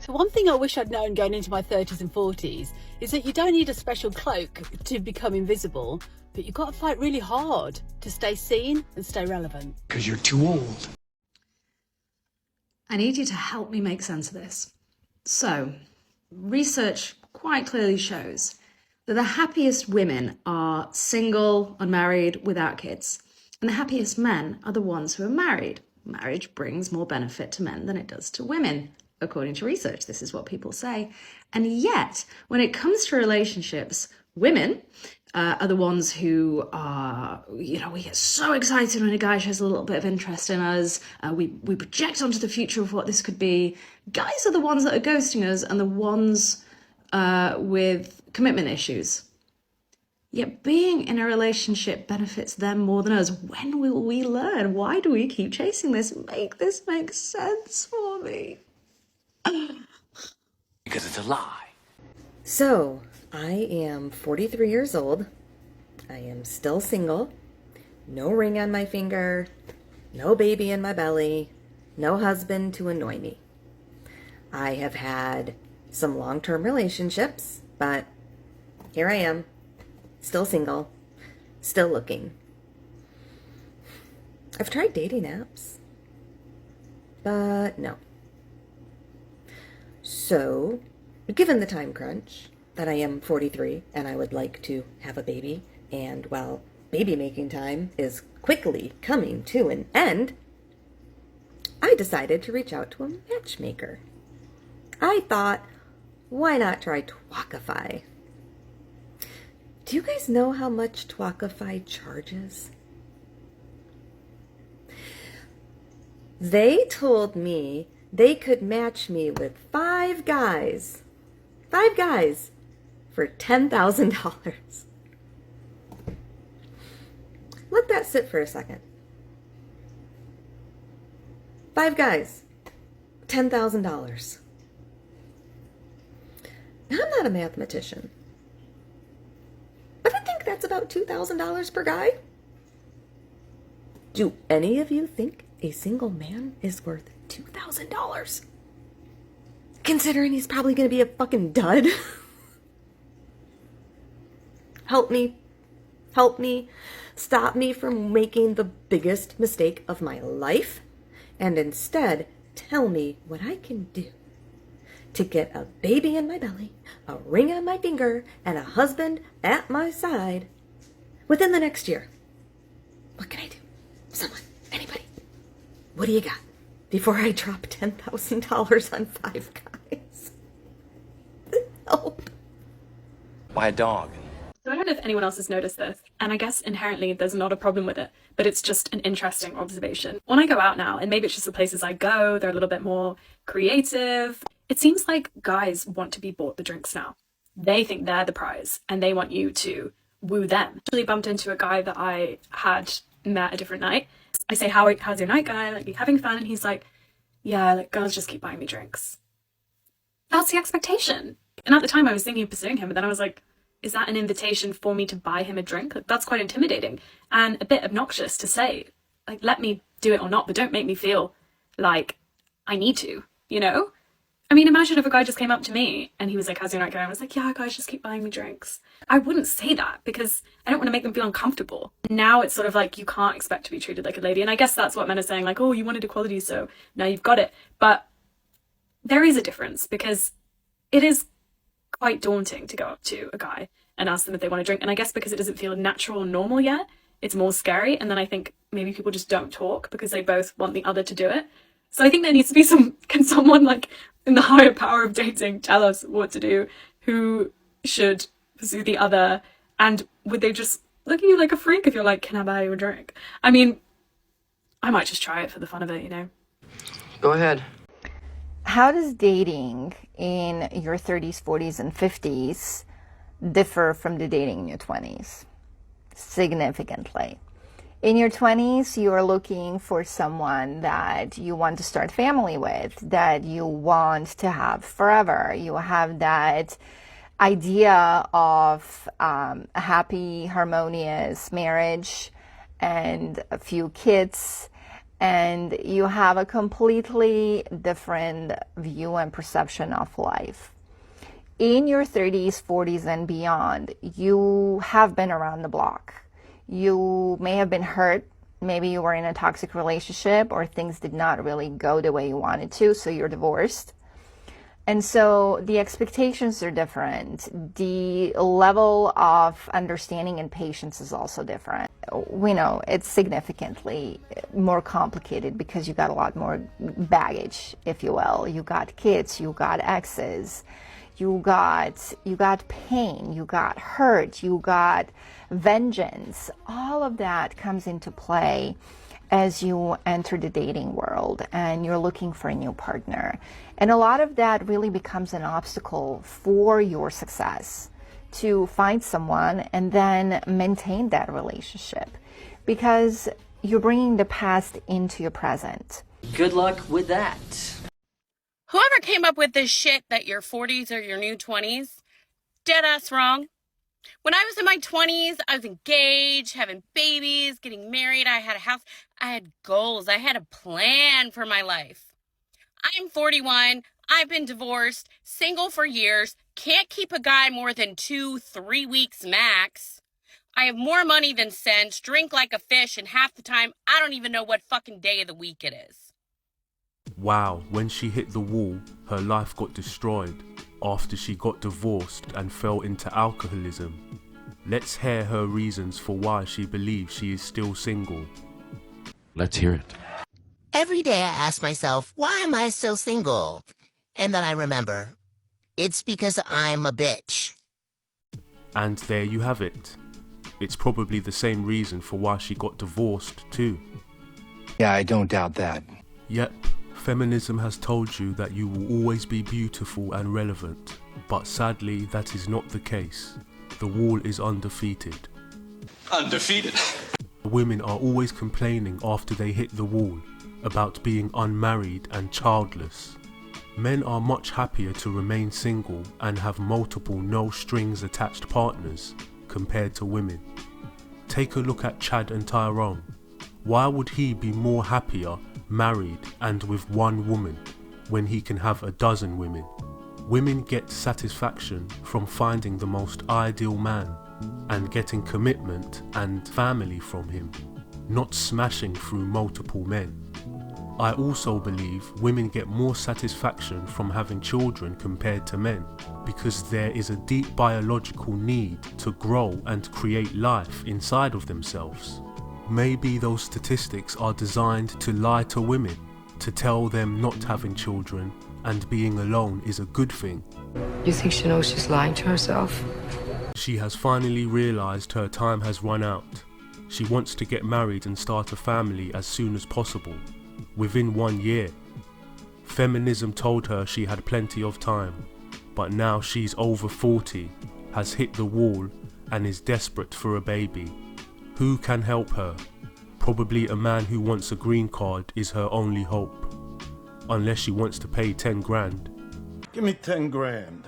So one thing I wish I'd known going into my 30s and 40s is that you don't need a special cloak to become invisible, but you've got to fight really hard to stay seen and stay relevant. Because you're too old. I need you to help me make sense of this. So, research quite clearly shows that the happiest women are single, unmarried, without kids. And the happiest men are the ones who are married. Marriage brings more benefit to men than it does to women, according to research. This is what people say. And yet, when it comes to relationships, women are the ones who are, we get so excited when a guy shows a little bit of interest in us. We project onto the future of what this could be. Guys are the ones that are ghosting us and the ones with commitment issues. Yet being in a relationship benefits them more than us. When will we learn? Why do we keep chasing this? Make this make sense for me. Because it's a lie. So, I am 43 years old. I am still single. No ring on my finger. No baby in my belly. No husband to annoy me. I have had some long-term relationships, but here I am. Still single, still looking. I've tried dating apps, but no. So, given the time crunch that I am 43 and I would like to have a baby, and while baby making time is quickly coming to an end, I decided to reach out to a matchmaker. I thought, why not try Twalkify? Do you guys know how much Twalkify charges? They told me they could match me with 5 guys for $10,000. Let that sit for a second. 5 guys, $10,000. Now, I'm not a mathematician, but I think that's about $2,000 per guy. Do any of you think a single man is worth $2,000? Considering he's probably going to be a fucking dud. Help me. Help me. Stop me from making the biggest mistake of my life. And instead, tell me what I can do to get a baby in my belly, a ring on my finger, and a husband at my side within the next year. What can I do? Someone, anybody. What do you got before I drop $10,000 on 5 guys? Help. Buy a dog. So I don't know if anyone else has noticed this, and I guess inherently there's not a problem with it, but it's just an interesting observation. When I go out now, and maybe it's just the places I go, they're a little bit more creative, it seems like guys want to be bought the drinks now. They think they're the prize, and they want you to woo them. I actually bumped into a guy that I had met a different night. I say, how's your night, guy? Like, you having fun? And he's like, yeah, like, girls just keep buying me drinks. That's the expectation. And at the time I was thinking of pursuing him, but then I was like, is that an invitation for me to buy him a drink? Like, that's quite intimidating and a bit obnoxious to say. Like, let me do it or not, but don't make me feel like I need to, you know? I mean, imagine if a guy just came up to me and he was like, how's your night going? I was like, yeah, guys just keep buying me drinks. I wouldn't say that because I don't want to make them feel uncomfortable. Now it's sort of like you can't expect to be treated like a lady. And I guess that's what men are saying, like, oh, you wanted equality, so now you've got it. But there is a difference because it is quite daunting to go up to a guy and ask them if they want a drink. And I guess because it doesn't feel natural or normal yet, it's more scary. And then I think maybe people just don't talk because they both want the other to do it. So I think there needs to be can someone like in the higher power of dating tell us what to do? Who should pursue the other? And would they just look at you like a freak if you're like, can I buy you a drink? I mean, I might just try it for the fun of it, you know? Go ahead. How does dating in your 30s, 40s, and 50s differ from the dating in your 20s? Significantly. In your 20s, you are looking for someone that you want to start family with, that you want to have forever. You have that idea of a happy, harmonious marriage and a few kids and you have a completely different view and perception of life. In your 30s, 40s, and beyond, you have been around the block. You may have been hurt. Maybe you were in a toxic relationship or things did not really go the way you wanted to, so you're divorced. And so the expectations are different. The level of understanding and patience is also different. We know it's significantly more complicated because you got a lot more baggage, if you will. You got kids, you got exes, you got pain, you got hurt, you got vengeance. All of that comes into play as you enter the dating world and you're looking for a new partner. And a lot of that really becomes an obstacle for your success to find someone and then maintain that relationship, because you're bringing the past into your present. Good luck with that. Whoever came up with this shit that your 40s are your new 20s, dead ass wrong. When I was in my 20s, I was engaged, having babies, getting married. I had a house. I had goals. I had a plan for my life. I'm 41. I've been divorced, single for years, can't keep a guy more than 2-3 weeks max. I have more money than sense, drink like a fish, and half the time, I don't even know what fucking day of the week it is. Wow, when she hit the wall, her life got destroyed after she got divorced and fell into alcoholism. Let's hear her reasons for why she believes she is still single. Let's hear it. Every day I ask myself, why am I still single? And then I remember, it's because I'm a bitch. And there you have it. It's probably the same reason for why she got divorced too. Yeah, I don't doubt that. Yep, feminism has told you that you will always be beautiful and relevant, but sadly that is not the case. The wall is undefeated. Undefeated? Women are always complaining after they hit the wall about being unmarried and childless. Men are much happier to remain single and have multiple no-strings-attached partners compared to women. Take a look at Chad and Tyrone. Why would he be more happier married and with one woman when he can have a dozen women? Women get satisfaction from finding the most ideal man and getting commitment and family from him, not smashing through multiple men. I also believe women get more satisfaction from having children compared to men, because there is a deep biological need to grow and create life inside of themselves. Maybe those statistics are designed to lie to women, to tell them not having children and being alone is a good thing. You think she knows she's lying to herself? She has finally realized her time has run out. She wants to get married and start a family as soon as possible, within 1 year. Feminism told her she had plenty of time, but now she's over 40, has hit the wall and is desperate for a baby. Who can help her? Probably a man who wants a green card is her only hope. Unless she wants to pay 10 grand. Give me 10 grand.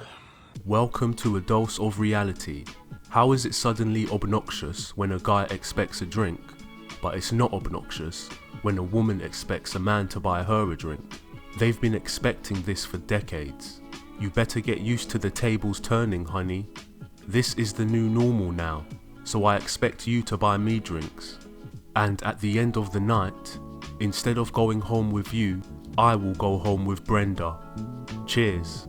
Welcome to a dose of reality. How is it suddenly obnoxious when a guy expects a drink, but it's not obnoxious when a woman expects a man to buy her a drink? They've been expecting this for decades. You better get used to the tables turning, honey. This is the new normal now, so I expect you to buy me drinks. And at the end of the night, instead of going home with you, I will go home with Brenda. Cheers.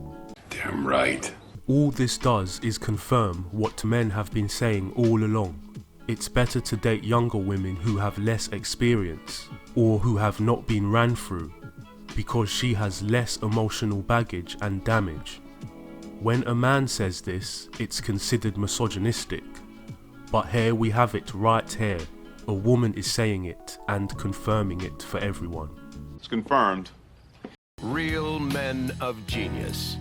Damn right. All this does is confirm what men have been saying all along. It's better to date younger women who have less experience or who have not been ran through, because she has less emotional baggage and damage. When a man says this, it's considered misogynistic. But here we have it right here. A woman is saying it and confirming it for everyone. It's confirmed. Real men of genius.